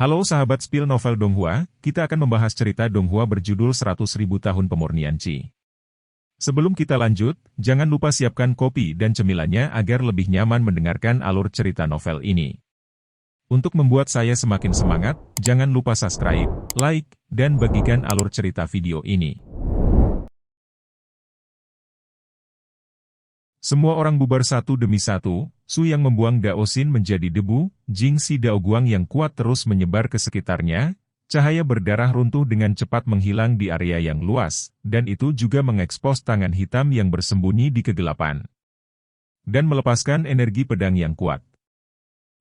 Halo sahabat Spill Novel Donghua, kita akan membahas cerita Donghua berjudul 100.000 Tahun Pemurnian Qi. Sebelum kita lanjut, jangan lupa siapkan kopi dan cemilannya agar lebih nyaman mendengarkan alur cerita novel ini. Untuk membuat saya semakin semangat, jangan lupa subscribe, like, dan bagikan alur cerita video ini. Semua orang bubar satu demi satu, Su yang membuang Dao Xin menjadi debu, Jingxi Dao Guang yang kuat terus menyebar ke sekitarnya, cahaya berdarah runtuh dengan cepat menghilang di area yang luas, dan itu juga mengekspos tangan hitam yang bersembunyi di kegelapan. Dan melepaskan energi pedang yang kuat.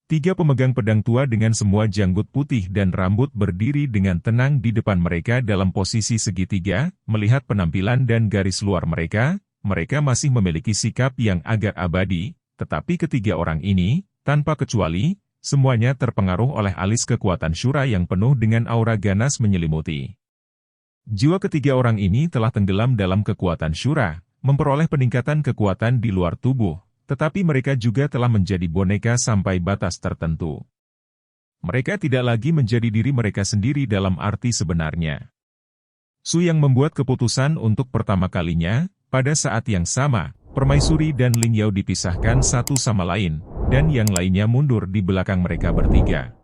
Tiga pemegang pedang tua dengan semua janggut putih dan rambut berdiri dengan tenang di depan mereka dalam posisi segitiga, melihat penampilan dan garis luar mereka masih memiliki sikap yang agak abadi, tetapi ketiga orang ini, tanpa kecuali, semuanya terpengaruh oleh alis kekuatan Syura yang penuh dengan aura ganas menyelimuti. Jiwa ketiga orang ini telah tenggelam dalam kekuatan Syura, memperoleh peningkatan kekuatan di luar tubuh, tetapi mereka juga telah menjadi boneka sampai batas tertentu. Mereka tidak lagi menjadi diri mereka sendiri dalam arti sebenarnya. Su yang membuat keputusan untuk pertama kalinya. Pada saat yang sama, Permaisuri dan Ling Yao dipisahkan satu sama lain, dan yang lainnya mundur di belakang mereka bertiga.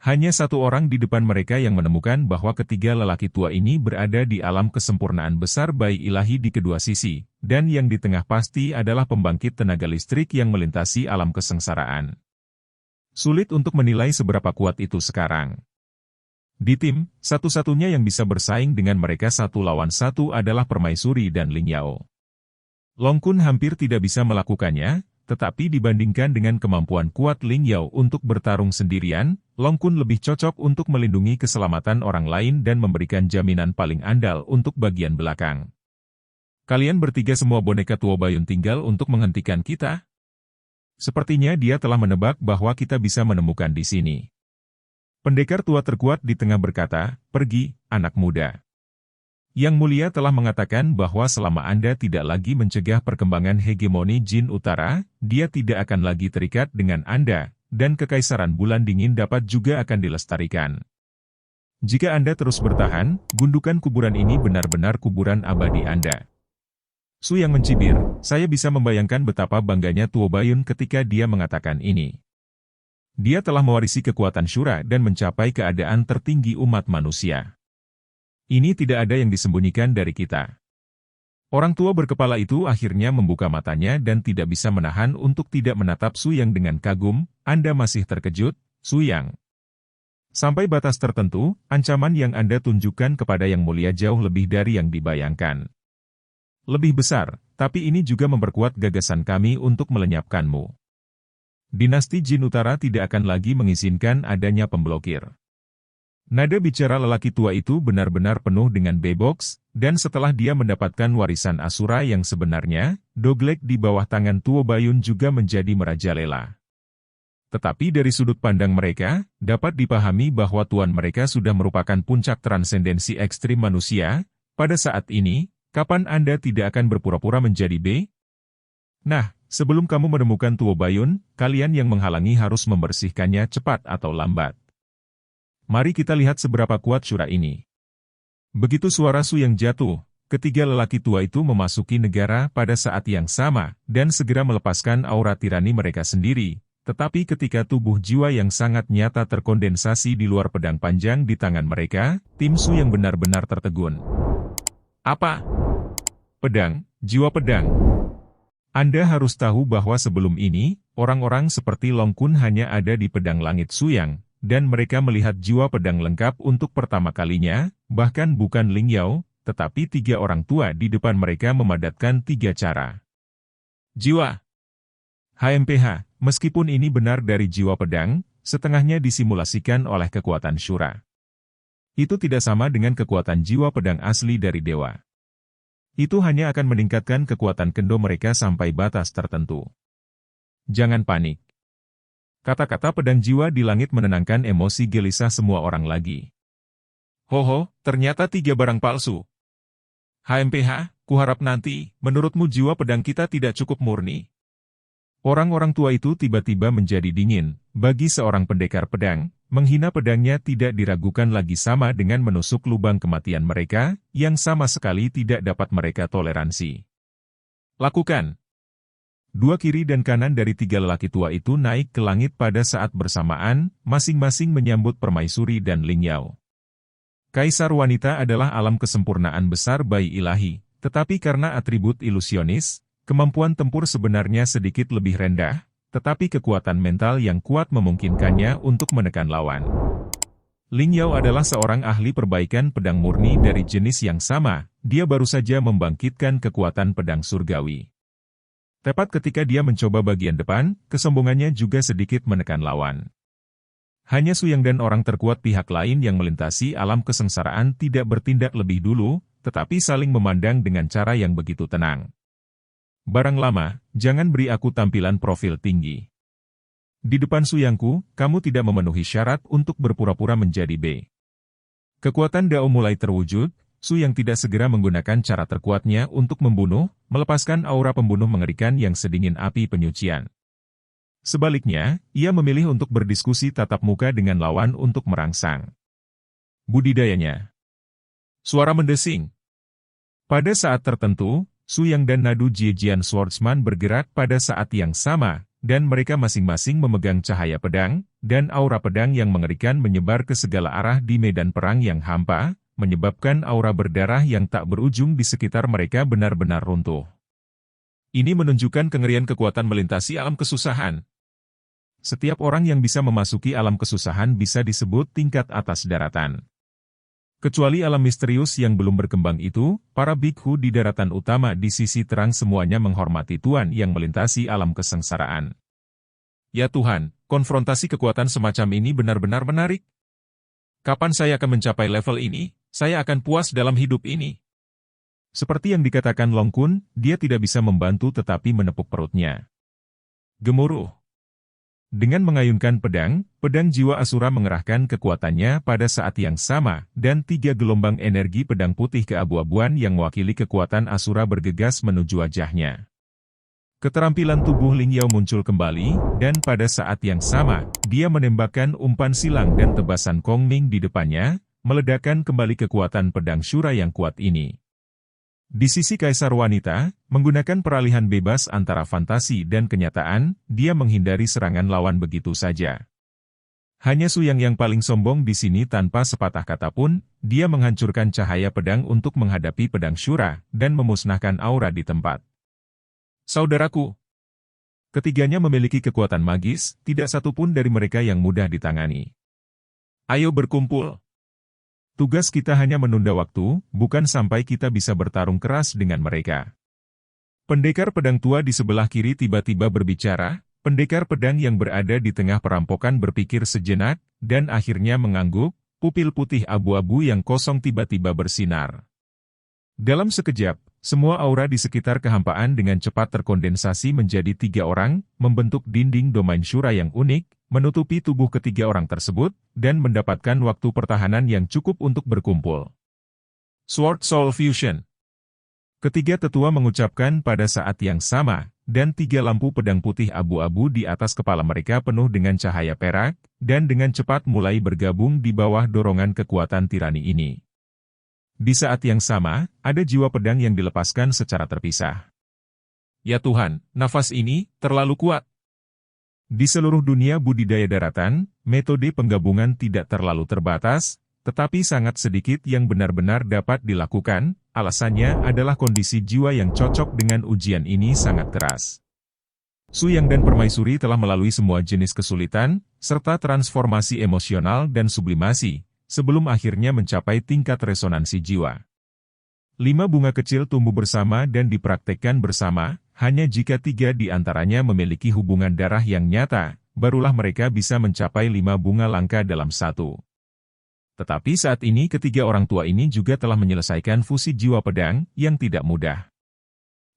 Hanya satu orang di depan mereka yang menemukan bahwa ketiga lelaki tua ini berada di alam kesempurnaan besar bayi ilahi di kedua sisi, dan yang di tengah pasti adalah pembangkit tenaga listrik yang melintasi alam kesengsaraan. Sulit untuk menilai seberapa kuat itu sekarang. Di tim, satu-satunya yang bisa bersaing dengan mereka satu lawan satu adalah Permaisuri dan Ling Yao. Long Kun hampir tidak bisa melakukannya, tetapi dibandingkan dengan kemampuan kuat Ling Yao untuk bertarung sendirian, Long Kun lebih cocok untuk melindungi keselamatan orang lain dan memberikan jaminan paling andal untuk bagian belakang. Kalian bertiga semua boneka tua Bayun tinggal untuk menghentikan kita? Sepertinya dia telah menebak bahwa kita bisa menemukan di sini. Pendekar tua terkuat di tengah berkata, "Pergi, anak muda. Yang Mulia telah mengatakan bahwa selama Anda tidak lagi mencegah perkembangan hegemoni Jin Utara, dia tidak akan lagi terikat dengan Anda, dan Kekaisaran Bulan Dingin dapat juga akan dilestarikan. Jika Anda terus bertahan, gundukan kuburan ini benar-benar kuburan abadi Anda." Su yang mencibir, saya bisa membayangkan betapa bangganya Tuo Bayun ketika dia mengatakan ini. Dia telah mewarisi kekuatan Syura dan mencapai keadaan tertinggi umat manusia. Ini tidak ada yang disembunyikan dari kita. Orang tua berkepala itu akhirnya membuka matanya dan tidak bisa menahan untuk tidak menatap Su Yang dengan kagum. Anda masih terkejut, Su Yang? Sampai batas tertentu, ancaman yang Anda tunjukkan kepada Yang Mulia jauh lebih dari yang dibayangkan. Lebih besar, tapi ini juga memperkuat gagasan kami untuk melenyapkanmu. Dinasti Jin Utara tidak akan lagi mengizinkan adanya pemblokir. Nada bicara lelaki tua itu benar-benar penuh dengan beboks, dan setelah dia mendapatkan warisan Asura yang sebenarnya, Doglek di bawah tangan Tuo Bayun juga menjadi merajalela. Tetapi dari sudut pandang mereka, dapat dipahami bahwa tuan mereka sudah merupakan puncak transendensi ekstrim manusia. Pada saat ini, kapan Anda tidak akan berpura-pura menjadi B? Nah, sebelum kamu menemukan Tuo Bayun, kalian yang menghalangi harus membersihkannya cepat atau lambat. Mari kita lihat seberapa kuat Syura ini. Begitu suara Su yang jatuh, ketiga lelaki tua itu memasuki negara pada saat yang sama, dan segera melepaskan aura tirani mereka sendiri. Tetapi ketika tubuh jiwa yang sangat nyata terkondensasi di luar pedang panjang di tangan mereka, tim Su yang benar-benar tertegun. Apa? Pedang, jiwa pedang. Anda harus tahu bahwa sebelum ini, orang-orang seperti Long Kun hanya ada di pedang langit Su Yang, dan mereka melihat jiwa pedang lengkap untuk pertama kalinya, bahkan bukan Ling Yao, tetapi tiga orang tua di depan mereka memadatkan tiga cara. Jiwa HMPH, meskipun ini benar dari jiwa pedang, setengahnya disimulasikan oleh kekuatan Syura. Itu tidak sama dengan kekuatan jiwa pedang asli dari dewa. Itu hanya akan meningkatkan kekuatan kendo mereka sampai batas tertentu. Jangan panik. Kata-kata pedang jiwa di langit menenangkan emosi gelisah semua orang lagi. Hoho, ternyata tiga barang palsu. HMPH, kuharap nanti, menurutmu jiwa pedang kita tidak cukup murni. Orang-orang tua itu tiba-tiba menjadi dingin. Bagi seorang pendekar pedang, menghina pedangnya tidak diragukan lagi sama dengan menusuk lubang kematian mereka, yang sama sekali tidak dapat mereka toleransi. Lakukan. Dua kiri dan kanan dari tiga lelaki tua itu naik ke langit pada saat bersamaan, masing-masing menyambut permaisuri dan Ling Yao. Kaisar wanita adalah alam kesempurnaan besar bayi ilahi, tetapi karena atribut ilusionis, kemampuan tempur sebenarnya sedikit lebih rendah, tetapi kekuatan mental yang kuat memungkinkannya untuk menekan lawan. Ling Yao adalah seorang ahli perbaikan pedang murni dari jenis yang sama, dia baru saja membangkitkan kekuatan pedang surgawi. Tepat ketika dia mencoba bagian depan, kesombongannya juga sedikit menekan lawan. Hanya Su Yang dan orang terkuat pihak lain yang melintasi alam kesengsaraan tidak bertindak lebih dulu, tetapi saling memandang dengan cara yang begitu tenang. Barang lama, jangan beri aku tampilan profil tinggi. Di depan Su Yangku, kamu tidak memenuhi syarat untuk berpura-pura menjadi B. Kekuatan Dao mulai terwujud, Su Yang tidak segera menggunakan cara terkuatnya untuk membunuh, melepaskan aura pembunuh mengerikan yang sedingin api penyucian. Sebaliknya, ia memilih untuk berdiskusi tatap muka dengan lawan untuk merangsang budidayanya. Suara mendesing. Pada saat tertentu, Su Yang dan Nadu Jiejian Swordsman bergerak pada saat yang sama, dan mereka masing-masing memegang cahaya pedang, dan aura pedang yang mengerikan menyebar ke segala arah di medan perang yang hampa, menyebabkan aura berdarah yang tak berujung di sekitar mereka benar-benar runtuh. Ini menunjukkan kengerian kekuatan melintasi alam kesusahan. Setiap orang yang bisa memasuki alam kesusahan bisa disebut tingkat atas daratan. Kecuali alam misterius yang belum berkembang itu, para bikhu di daratan utama di sisi terang semuanya menghormati Tuan yang melintasi alam kesengsaraan. Ya Tuhan, konfrontasi kekuatan semacam ini benar-benar menarik. Kapan saya akan mencapai level ini? Saya akan puas dalam hidup ini. Seperti yang dikatakan Long Kun, dia tidak bisa membantu tetapi menepuk perutnya. Gemuruh. Dengan mengayunkan pedang, pedang jiwa Asura mengerahkan kekuatannya pada saat yang sama, dan 3 gelombang energi pedang putih keabu-abuan yang mewakili kekuatan Asura bergegas menuju wajahnya. Keterampilan tubuh Ling Yao muncul kembali, dan pada saat yang sama, dia menembakkan umpan silang dan tebasan Kong Ming di depannya, meledakkan kembali kekuatan pedang Shura yang kuat ini. Di sisi Kaisar Wanita, menggunakan peralihan bebas antara fantasi dan kenyataan, dia menghindari serangan lawan begitu saja. Hanya Su Yang yang paling sombong di sini tanpa sepatah kata pun, dia menghancurkan cahaya pedang untuk menghadapi pedang Shura, dan memusnahkan aura di tempat. Saudaraku, ketiganya memiliki kekuatan magis, tidak satu pun dari mereka yang mudah ditangani. Ayo berkumpul. Tugas kita hanya menunda waktu, bukan sampai kita bisa bertarung keras dengan mereka. Pendekar pedang tua di sebelah kiri tiba-tiba berbicara, pendekar pedang yang berada di tengah perampokan berpikir sejenak, dan akhirnya mengangguk, pupil putih abu-abu yang kosong tiba-tiba bersinar. Dalam sekejap, semua aura di sekitar kehampaan dengan cepat terkondensasi menjadi 3 orang, membentuk dinding domain Shura yang unik, menutupi tubuh ketiga orang tersebut, dan mendapatkan waktu pertahanan yang cukup untuk berkumpul. Sword Soul Fusion. Ketiga tetua mengucapkan pada saat yang sama, dan 3 lampu pedang putih abu-abu di atas kepala mereka penuh dengan cahaya perak, dan dengan cepat mulai bergabung di bawah dorongan kekuatan tirani ini. Di saat yang sama, ada jiwa pedang yang dilepaskan secara terpisah. Ya Tuhan, nafas ini terlalu kuat. Di seluruh dunia budidaya daratan, metode penggabungan tidak terlalu terbatas, tetapi sangat sedikit yang benar-benar dapat dilakukan, alasannya adalah kondisi jiwa yang cocok dengan ujian ini sangat keras. Su Yang dan Permaisuri telah melalui semua jenis kesulitan, serta transformasi emosional dan sublimasi, sebelum akhirnya mencapai tingkat resonansi jiwa. 5 bunga kecil tumbuh bersama dan dipraktekkan bersama, hanya jika 3 di antaranya memiliki hubungan darah yang nyata, barulah mereka bisa mencapai 5 bunga langka dalam satu. Tetapi saat ini ketiga orang tua ini juga telah menyelesaikan fusi jiwa pedang, yang tidak mudah.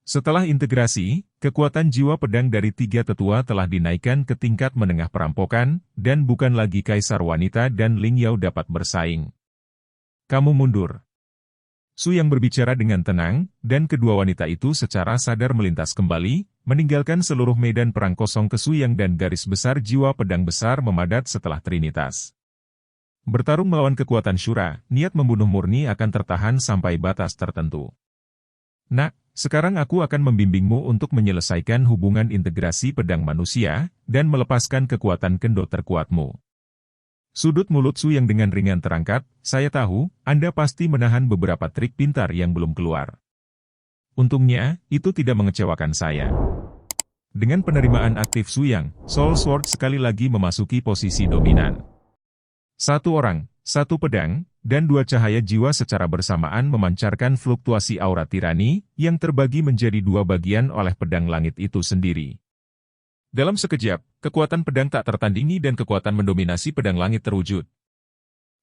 Setelah integrasi, kekuatan jiwa pedang dari 3 tetua telah dinaikkan ke tingkat menengah perampokan, dan bukan lagi Kaisar Wanita dan Ling Yao dapat bersaing. Kamu mundur. Su Yang berbicara dengan tenang, dan kedua wanita itu secara sadar melintas kembali, meninggalkan seluruh medan perang kosong ke Su Yang dan garis besar jiwa pedang besar memadat setelah Trinitas. Bertarung melawan kekuatan Syura, niat membunuh murni akan tertahan sampai batas tertentu. Nak, sekarang aku akan membimbingmu untuk menyelesaikan hubungan integrasi pedang manusia, dan melepaskan kekuatan kendo terkuatmu. Sudut mulut Su yang dengan ringan terangkat, saya tahu, Anda pasti menahan beberapa trik pintar yang belum keluar. Untungnya, itu tidak mengecewakan saya. Dengan penerimaan aktif Su Yang, Soul Sword sekali lagi memasuki posisi dominan. Satu orang, satu pedang, dan dua cahaya jiwa secara bersamaan memancarkan fluktuasi aura tirani, yang terbagi menjadi dua bagian oleh pedang langit itu sendiri. Dalam sekejap, kekuatan pedang tak tertandingi dan kekuatan mendominasi pedang langit terwujud.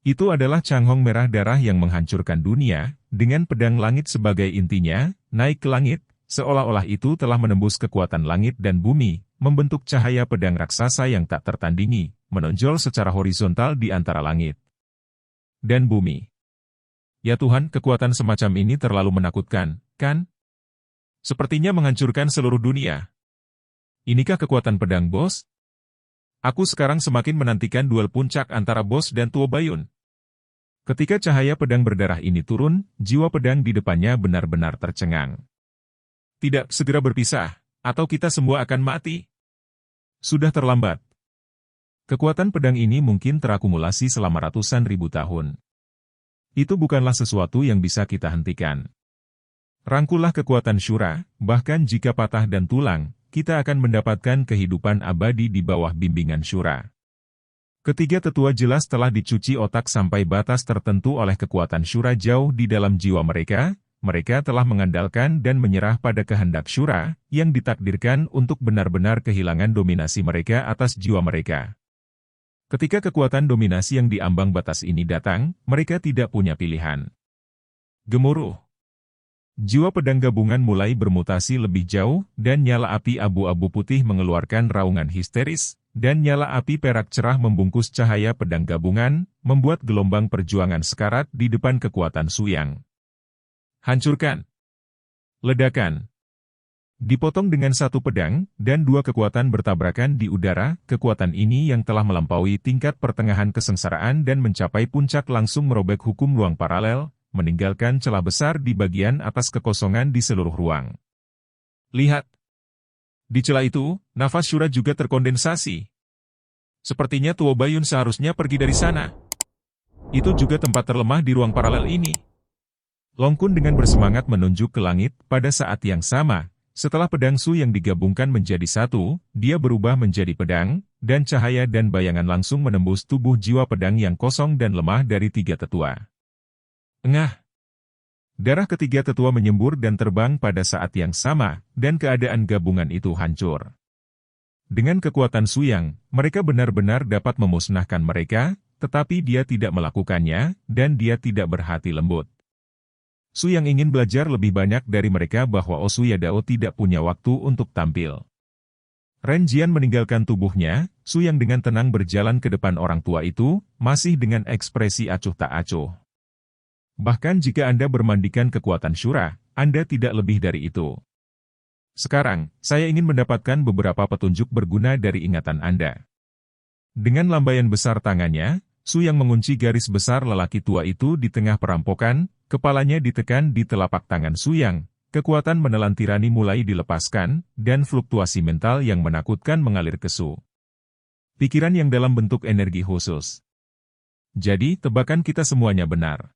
Itu adalah Changhong merah darah yang menghancurkan dunia, dengan pedang langit sebagai intinya, naik ke langit, seolah-olah itu telah menembus kekuatan langit dan bumi, membentuk cahaya pedang raksasa yang tak tertandingi, menonjol secara horizontal di antara langit dan bumi. Ya Tuhan, kekuatan semacam ini terlalu menakutkan, kan? Sepertinya menghancurkan seluruh dunia. Inikah kekuatan pedang bos? Aku sekarang semakin menantikan duel puncak antara bos dan Tuo Bayun. Ketika cahaya pedang berdarah ini turun, jiwa pedang di depannya benar-benar tercengang. Tidak, segera berpisah, atau kita semua akan mati. Sudah terlambat. Kekuatan pedang ini mungkin terakumulasi selama ratusan ribu tahun. Itu bukanlah sesuatu yang bisa kita hentikan. Rangkullah kekuatan Syura, bahkan jika patah dan tulang, kita akan mendapatkan kehidupan abadi di bawah bimbingan Syura. Ketiga tetua jelas telah dicuci otak sampai batas tertentu oleh kekuatan Syura jauh di dalam jiwa mereka. Mereka telah mengandalkan dan menyerah pada kehendak Syura, yang ditakdirkan untuk benar-benar kehilangan dominasi mereka atas jiwa mereka. Ketika kekuatan dominasi yang diambang batas ini datang, mereka tidak punya pilihan. Gemuruh. Jiwa pedang gabungan mulai bermutasi lebih jauh, dan nyala api abu-abu putih mengeluarkan raungan histeris, dan nyala api perak cerah membungkus cahaya pedang gabungan, membuat gelombang perjuangan sekarat di depan kekuatan Su Yang. Hancurkan. Ledakan. Dipotong dengan satu pedang, dan dua kekuatan bertabrakan di udara. Kekuatan ini yang telah melampaui tingkat pertengahan kesengsaraan dan mencapai puncak langsung merobek hukum ruang paralel, meninggalkan celah besar di bagian atas kekosongan di seluruh ruang. Lihat. Di celah itu, nafas Syura juga terkondensasi. Sepertinya Tuo Bayun seharusnya pergi dari sana. Itu juga tempat terlemah di ruang paralel ini. Long Kun dengan bersemangat menunjuk ke langit. Pada saat yang sama, setelah pedang Su yang digabungkan menjadi satu, dia berubah menjadi pedang, dan cahaya dan bayangan langsung menembus tubuh jiwa pedang yang kosong dan lemah dari tiga tetua. Engah! Darah ketiga tetua menyembur dan terbang pada saat yang sama, dan keadaan gabungan itu hancur. Dengan kekuatan Su Yang, mereka benar-benar dapat memusnahkan mereka, tetapi dia tidak melakukannya, dan dia tidak berhati lembut. Su Yang ingin belajar lebih banyak dari mereka bahwa Osu Yadao tidak punya waktu untuk tampil. Ren Jian meninggalkan tubuhnya, Su Yang dengan tenang berjalan ke depan orang tua itu, masih dengan ekspresi acuh tak acuh. Bahkan jika Anda bermandikan kekuatan Syura, Anda tidak lebih dari itu. Sekarang, saya ingin mendapatkan beberapa petunjuk berguna dari ingatan Anda. Dengan lambaian besar tangannya, Su Yang mengunci garis besar lelaki tua itu di tengah perampokan. Kepalanya ditekan di telapak tangan Su Yang, kekuatan menelan tirani mulai dilepaskan, dan fluktuasi mental yang menakutkan mengalir ke Su. Pikiran yang dalam bentuk energi khusus. Jadi, tebakan kita semuanya benar.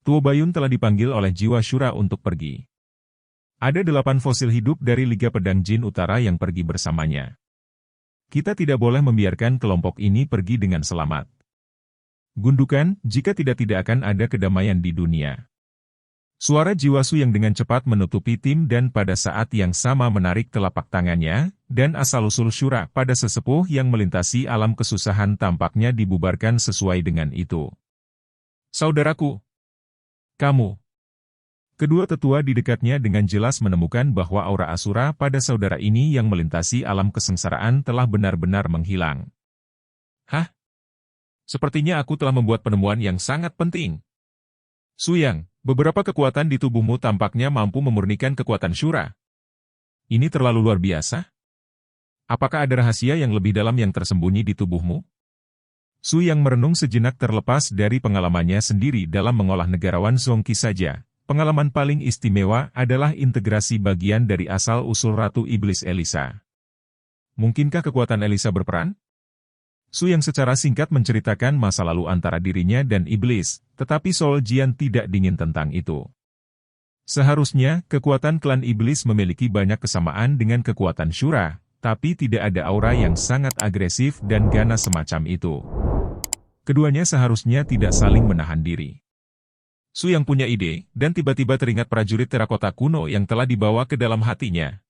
Tuo Bayun telah dipanggil oleh jiwa Syura untuk pergi. Ada 8 fosil hidup dari Liga Pedang Jin Utara yang pergi bersamanya. Kita tidak boleh membiarkan kelompok ini pergi dengan selamat. Gundukan, jika tidak akan ada kedamaian di dunia. Suara jiwa Su yang dengan cepat menutupi tim dan pada saat yang sama menarik telapak tangannya, dan asal-usul Syura pada sesepuh yang melintasi alam kesusahan tampaknya dibubarkan sesuai dengan itu. Saudaraku. Kamu. Kedua tetua di dekatnya dengan jelas menemukan bahwa aura asura pada saudara ini yang melintasi alam kesengsaraan telah benar-benar menghilang. Hah? Sepertinya aku telah membuat penemuan yang sangat penting. Su Yang, beberapa kekuatan di tubuhmu tampaknya mampu memurnikan kekuatan Syura. Ini terlalu luar biasa? Apakah ada rahasia yang lebih dalam yang tersembunyi di tubuhmu? Su yang merenung sejenak terlepas dari pengalamannya sendiri dalam mengolah negarawan Zhongqi saja. Pengalaman paling istimewa adalah integrasi bagian dari asal-usul Ratu Iblis Elisa. Mungkinkah kekuatan Elisa berperan? Su yang secara singkat menceritakan masa lalu antara dirinya dan iblis, tetapi Sol Jian tidak dingin tentang itu. Seharusnya, kekuatan klan iblis memiliki banyak kesamaan dengan kekuatan Shura, tapi tidak ada aura yang sangat agresif dan ganas semacam itu. Keduanya seharusnya tidak saling menahan diri. Su yang punya ide, dan tiba-tiba teringat prajurit terakota kuno yang telah dibawa ke dalam hatinya.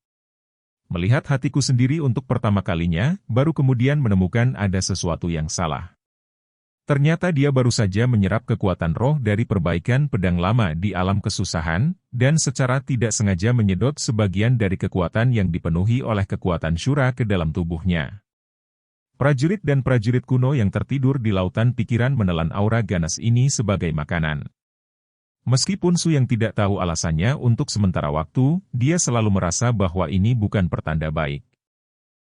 Melihat hatiku sendiri untuk pertama kalinya, baru kemudian menemukan ada sesuatu yang salah. Ternyata dia baru saja menyerap kekuatan roh dari perbaikan pedang lama di alam kesusahan, dan secara tidak sengaja menyedot sebagian dari kekuatan yang dipenuhi oleh kekuatan Shura ke dalam tubuhnya. Prajurit dan prajurit kuno yang tertidur di lautan pikiran menelan aura ganas ini sebagai makanan. Meskipun Su yang tidak tahu alasannya untuk sementara waktu, dia selalu merasa bahwa ini bukan pertanda baik.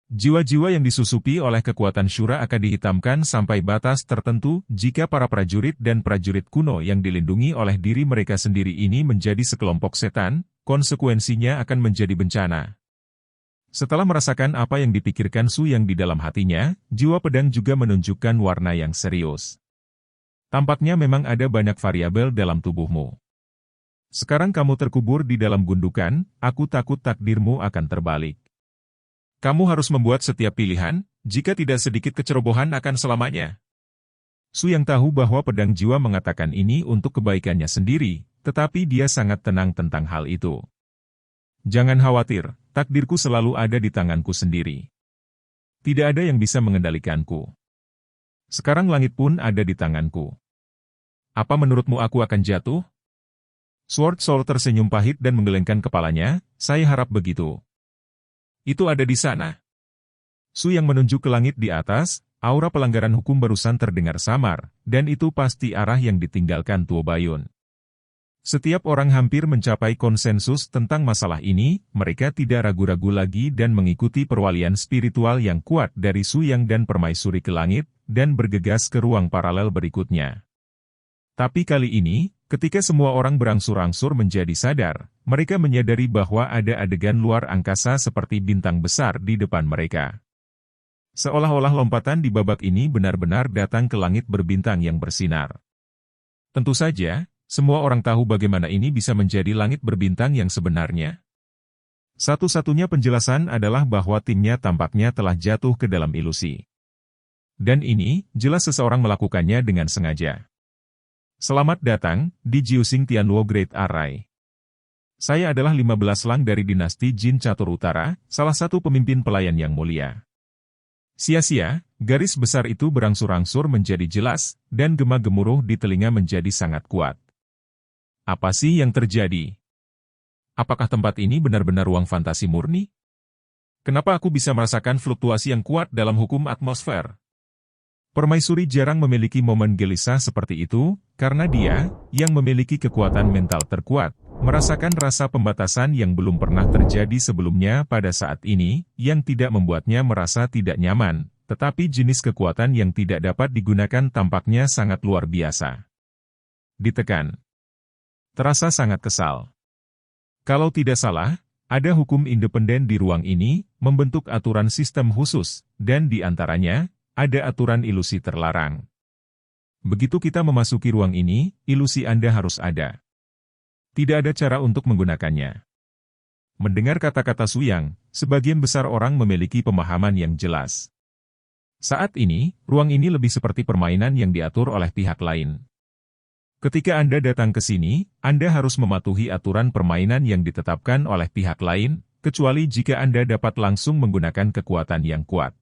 Jiwa-jiwa yang disusupi oleh kekuatan Shura akan dihitamkan sampai batas tertentu jika para prajurit dan prajurit kuno yang dilindungi oleh diri mereka sendiri ini menjadi sekelompok setan, konsekuensinya akan menjadi bencana. Setelah merasakan apa yang dipikirkan Su yang di dalam hatinya, jiwa pedang juga menunjukkan warna yang serius. Tampaknya memang ada banyak variabel dalam tubuhmu. Sekarang kamu terkubur di dalam gundukan, aku takut takdirmu akan terbalik. Kamu harus membuat setiap pilihan, jika tidak sedikit kecerobohan akan selamanya. Su yang tahu bahwa pedang jiwa mengatakan ini untuk kebaikannya sendiri, tetapi dia sangat tenang tentang hal itu. Jangan khawatir, takdirku selalu ada di tanganku sendiri. Tidak ada yang bisa mengendalikanku. Sekarang langit pun ada di tanganku. Apa menurutmu aku akan jatuh? Sword Soul tersenyum pahit dan menggelengkan kepalanya, saya harap begitu. Itu ada di sana. Su yang menunjuk ke langit di atas, aura pelanggaran hukum barusan terdengar samar, dan itu pasti arah yang ditinggalkan Tuo Bayun. Setiap orang hampir mencapai konsensus tentang masalah ini, mereka tidak ragu-ragu lagi dan mengikuti perwalian spiritual yang kuat dari Su Yang dan Permaisuri ke langit, dan bergegas ke ruang paralel berikutnya. Tapi kali ini, ketika semua orang berangsur-angsur menjadi sadar, mereka menyadari bahwa ada adegan luar angkasa seperti bintang besar di depan mereka. Seolah-olah lompatan di babak ini benar-benar datang ke langit berbintang yang bersinar. Tentu saja, semua orang tahu bagaimana ini bisa menjadi langit berbintang yang sebenarnya. Satu-satunya penjelasan adalah bahwa timnya tampaknya telah jatuh ke dalam ilusi. Dan ini, jelas seseorang melakukannya dengan sengaja. Selamat datang, di Jiuxing Tianluo Great Array. Saya adalah 15 Lang dari dinasti Jin Catur Utara, salah satu pemimpin pelayan yang mulia. Sia-sia, garis besar itu berangsur-angsur menjadi jelas, dan gema-gemuruh di telinga menjadi sangat kuat. Apa sih yang terjadi? Apakah tempat ini benar-benar ruang fantasi murni? Kenapa aku bisa merasakan fluktuasi yang kuat dalam hukum atmosfer? Permaisuri jarang memiliki momen gelisah seperti itu, karena dia, yang memiliki kekuatan mental terkuat, merasakan rasa pembatasan yang belum pernah terjadi sebelumnya pada saat ini, yang tidak membuatnya merasa tidak nyaman, tetapi jenis kekuatan yang tidak dapat digunakan tampaknya sangat luar biasa. Ditekan. Terasa sangat kesal. Kalau tidak salah, ada hukum independen di ruang ini, membentuk aturan sistem khusus, dan di antaranya, ada aturan ilusi terlarang. Begitu kita memasuki ruang ini, ilusi Anda harus ada. Tidak ada cara untuk menggunakannya. Mendengar kata-kata Su Yang, sebagian besar orang memiliki pemahaman yang jelas. Saat ini, ruang ini lebih seperti permainan yang diatur oleh pihak lain. Ketika Anda datang ke sini, Anda harus mematuhi aturan permainan yang ditetapkan oleh pihak lain, kecuali jika Anda dapat langsung menggunakan kekuatan yang kuat.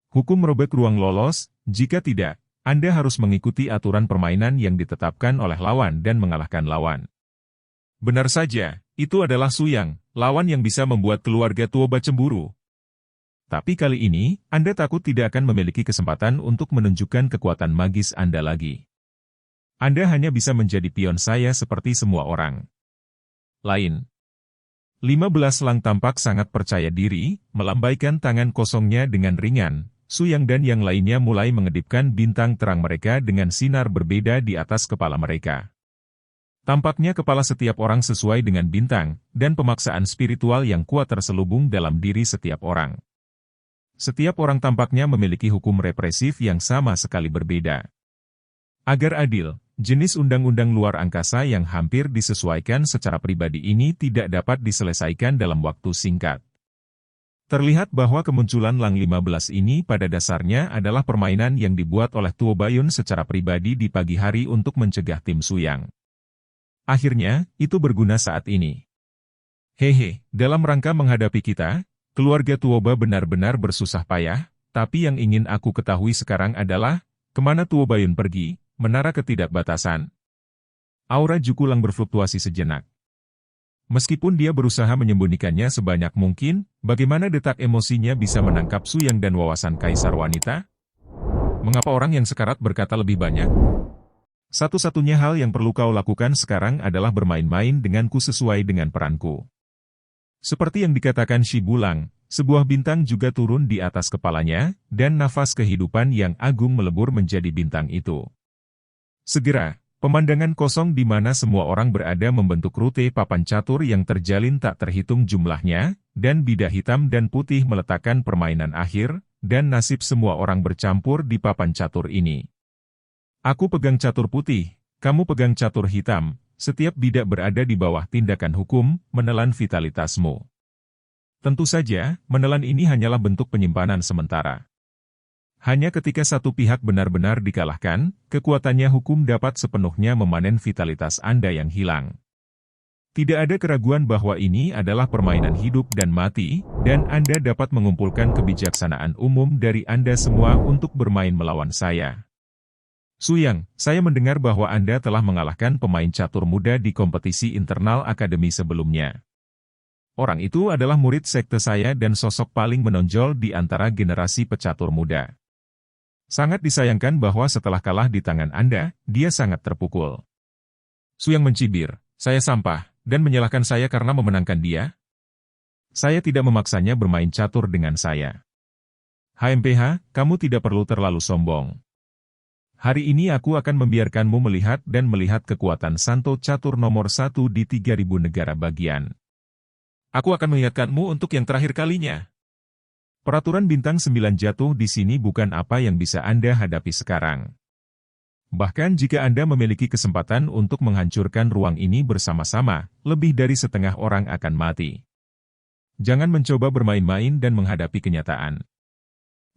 Hukum merobek ruang lolos, jika tidak, Anda harus mengikuti aturan permainan yang ditetapkan oleh lawan dan mengalahkan lawan. Benar saja, itu adalah Su Yang, lawan yang bisa membuat keluarga Tuoba cemburu. Tapi kali ini, Anda takut tidak akan memiliki kesempatan untuk menunjukkan kekuatan magis Anda lagi. Anda hanya bisa menjadi pion saya seperti semua orang lain. 15 Lang tampak sangat percaya diri, melambaikan tangan kosongnya dengan ringan, Su Yang dan yang lainnya mulai mengedipkan bintang terang mereka dengan sinar berbeda di atas kepala mereka. Tampaknya kepala setiap orang sesuai dengan bintang, dan pemaksaan spiritual yang kuat terselubung dalam diri setiap orang. Setiap orang tampaknya memiliki hukum represif yang sama sekali berbeda. Agar adil, jenis undang-undang luar angkasa yang hampir disesuaikan secara pribadi ini tidak dapat diselesaikan dalam waktu singkat. Terlihat bahwa kemunculan Lang 15 ini pada dasarnya adalah permainan yang dibuat oleh Tuo Bayun secara pribadi di pagi hari untuk mencegah tim Su Yang. Akhirnya, itu berguna saat ini. Hehe, dalam rangka menghadapi kita, keluarga Tuoba benar-benar bersusah payah, tapi yang ingin aku ketahui sekarang adalah, kemana Tuo Bayun pergi, menara ketidakbatasan. Aura Juku Lang berfluktuasi sejenak. Meskipun dia berusaha menyembunyikannya sebanyak mungkin, bagaimana detak emosinya bisa menangkap Su Yang dan wawasan kaisar wanita? Mengapa orang yang sekarat berkata lebih banyak? Satu-satunya hal yang perlu kau lakukan sekarang adalah bermain-main denganku sesuai dengan peranku. Seperti yang dikatakan Shi Bulang, sebuah bintang juga turun di atas kepalanya, dan nafas kehidupan yang agung melebur menjadi bintang itu. Segera, pemandangan kosong di mana semua orang berada membentuk rute papan catur yang terjalin tak terhitung jumlahnya, dan bidah hitam dan putih meletakkan permainan akhir, dan nasib semua orang bercampur di papan catur ini. Aku pegang catur putih, kamu pegang catur hitam, setiap bidak berada di bawah tindakan hukum, menelan vitalitasmu. Tentu saja, menelan ini hanyalah bentuk penyimpanan sementara. Hanya ketika satu pihak benar-benar dikalahkan, kekuatannya hukum dapat sepenuhnya memanen vitalitas Anda yang hilang. Tidak ada keraguan bahwa ini adalah permainan hidup dan mati, dan Anda dapat mengumpulkan kebijaksanaan umum dari Anda semua untuk bermain melawan saya. Su Yang, saya mendengar bahwa Anda telah mengalahkan pemain catur muda di kompetisi internal akademi sebelumnya. Orang itu adalah murid sekte saya dan sosok paling menonjol di antara generasi pecatur muda. Sangat disayangkan bahwa setelah kalah di tangan Anda, dia sangat terpukul. Su Yang mencibir, saya sampah, dan menyalahkan saya karena memenangkan dia? Saya tidak memaksanya bermain catur dengan saya. HMPH, kamu tidak perlu terlalu sombong. Hari ini aku akan membiarkanmu melihat dan melihat kekuatan Santo Catur nomor 1 di 3000 negara bagian. Aku akan mengingatkanmu untuk yang terakhir kalinya. Peraturan bintang 9 jatuh di sini bukan apa yang bisa Anda hadapi sekarang. Bahkan jika Anda memiliki kesempatan untuk menghancurkan ruang ini bersama-sama, lebih dari setengah orang akan mati. Jangan mencoba bermain-main dan menghadapi kenyataan.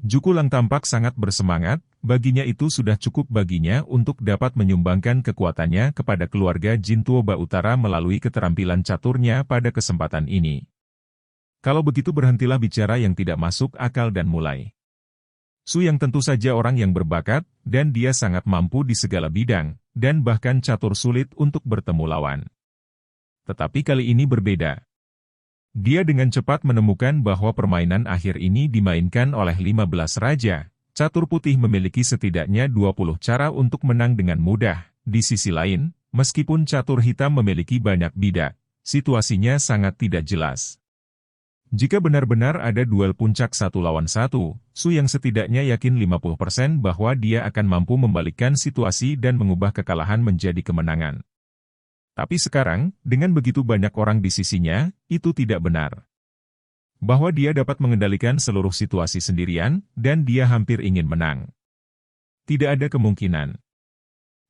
Juku Lang tampak sangat bersemangat, baginya itu sudah cukup baginya untuk dapat menyumbangkan kekuatannya kepada keluarga Jin Tuoba Utara melalui keterampilan caturnya pada kesempatan ini. Kalau begitu berhentilah bicara yang tidak masuk akal dan mulai. Su Yang tentu saja orang yang berbakat, dan dia sangat mampu di segala bidang, dan bahkan catur sulit untuk bertemu lawan. Tetapi kali ini berbeda. Dia dengan cepat menemukan bahwa permainan akhir ini dimainkan oleh 15 raja. Catur putih memiliki setidaknya 20 cara untuk menang dengan mudah. Di sisi lain, meskipun catur hitam memiliki banyak bidak, situasinya sangat tidak jelas. Jika benar-benar ada duel puncak 1 lawan 1, Su Yang setidaknya yakin 50% bahwa dia akan mampu membalikkan situasi dan mengubah kekalahan menjadi kemenangan. Tapi sekarang, dengan begitu banyak orang di sisinya, itu tidak benar. Bahwa dia dapat mengendalikan seluruh situasi sendirian, dan dia hampir ingin menang. Tidak ada kemungkinan.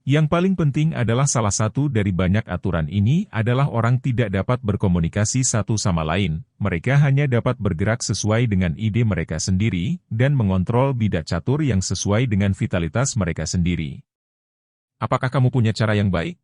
Yang paling penting adalah salah satu dari banyak aturan ini adalah orang tidak dapat berkomunikasi satu sama lain, mereka hanya dapat bergerak sesuai dengan ide mereka sendiri, dan mengontrol bidak catur yang sesuai dengan vitalitas mereka sendiri. Apakah kamu punya cara yang baik?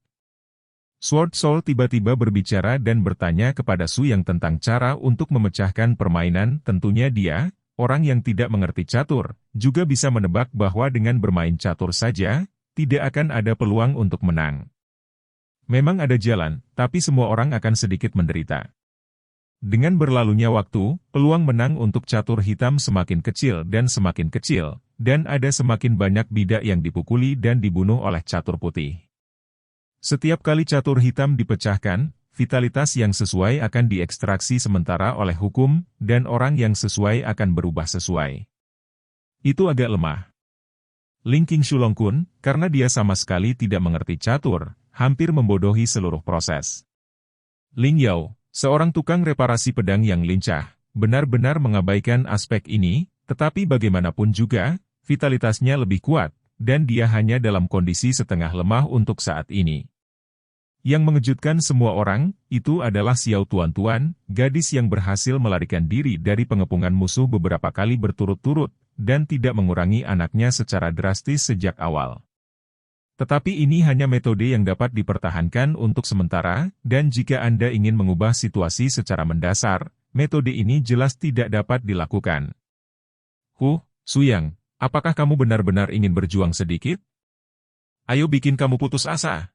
Sword Soul tiba-tiba berbicara dan bertanya kepada Su Yang tentang cara untuk memecahkan permainan. Tentunya dia, orang yang tidak mengerti catur, juga bisa menebak bahwa dengan bermain catur saja, tidak akan ada peluang untuk menang. Memang ada jalan, tapi semua orang akan sedikit menderita. Dengan berlalunya waktu, peluang menang untuk catur hitam semakin kecil, dan ada semakin banyak bidak yang dipukuli dan dibunuh oleh catur putih. Setiap kali catur hitam dipecahkan, vitalitas yang sesuai akan diekstraksi sementara oleh hukum, dan orang yang sesuai akan berubah sesuai. Itu agak lemah. Ling Qingxulong-kun, karena dia sama sekali tidak mengerti catur, hampir membodohi seluruh proses. Ling Yao, seorang tukang reparasi pedang yang lincah, benar-benar mengabaikan aspek ini, tetapi bagaimanapun juga, vitalitasnya lebih kuat, dan dia hanya dalam kondisi setengah lemah untuk saat ini. Yang mengejutkan semua orang, itu adalah Xiao Tuan-Tuan, gadis yang berhasil melarikan diri dari pengepungan musuh beberapa kali berturut-turut, dan tidak mengurangi anaknya secara drastis sejak awal. Tetapi ini hanya metode yang dapat dipertahankan untuk sementara, dan jika Anda ingin mengubah situasi secara mendasar, metode ini jelas tidak dapat dilakukan. Suyang, apakah kamu benar-benar ingin berjuang sedikit? Ayo bikin kamu putus asa.